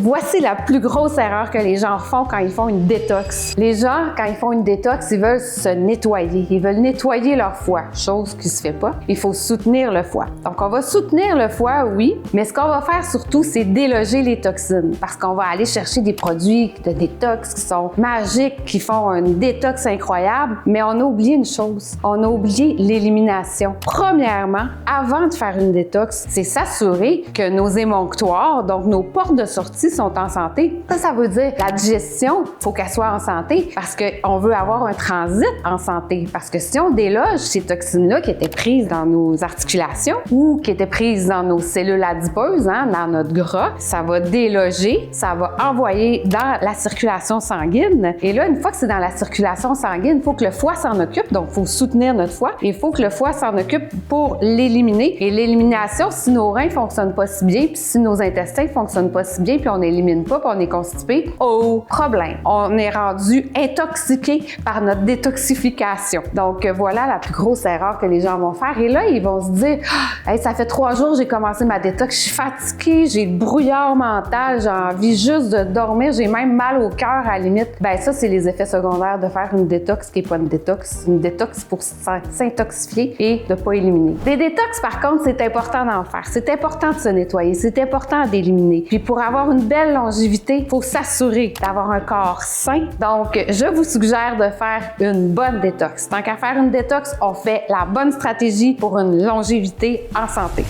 voici la plus grosse erreur que les gens font quand ils font une détox. Les gens, quand ils font une détox, ils veulent se nettoyer. Ils veulent nettoyer leur foie, chose qui se fait pas. Il faut soutenir le foie. Donc, on va soutenir le foie, oui, mais ce qu'on va faire surtout, c'est déloger les toxines parce qu'on va aller chercher des produits de détox qui sont magiques, qui font une détox incroyable, mais on a oublié une chose. On a oublié l'élimination. Premièrement, avant de faire une détox, c'est s'assurer que nos émonctoires, donc nos portes de sortie, sont en santé. Ça veut dire la digestion, il faut qu'elle soit en santé parce qu'on veut avoir un transit en santé. Parce que si on déloge ces toxines-là qui étaient prises dans nos articulations ou qui étaient prises dans nos cellules adipeuses, dans notre gras, ça va déloger, ça va envoyer dans la circulation sanguine. Et là, une fois que c'est dans la circulation sanguine, il faut que le foie s'en occupe, donc il faut soutenir notre foie. Il faut que le foie s'en occupe pour l'éliminer. Et l'élimination, si nos reins ne fonctionnent pas si bien, puis si nos intestins ne fonctionnent pas si bien, puis on n'élimine pas, puis on est constipé, problème. On est rendu intoxiqué par notre détoxification. Donc voilà la plus grosse erreur que les gens vont faire. Et là, ils vont se dire « Hey, ça fait 3 jours que j'ai commencé ma détox, je suis fatiguée, j'ai le brouillard mental, j'ai envie juste de dormir, j'ai même mal au cœur à la limite. » Ben ça, c'est les effets secondaires de faire une détox qui n'est pas une détox pour s'intoxifier et de ne pas éliminer. Des détox, par contre, c'est important d'en faire. C'est important de se nettoyer, c'est important d'éliminer. Puis pour avoir une belle longévité, il faut s'assurer d'avoir un corps sain. Donc, je vous suggère de faire une bonne détox. Tant qu'à faire une détox, on fait la bonne stratégie pour une longévité en santé.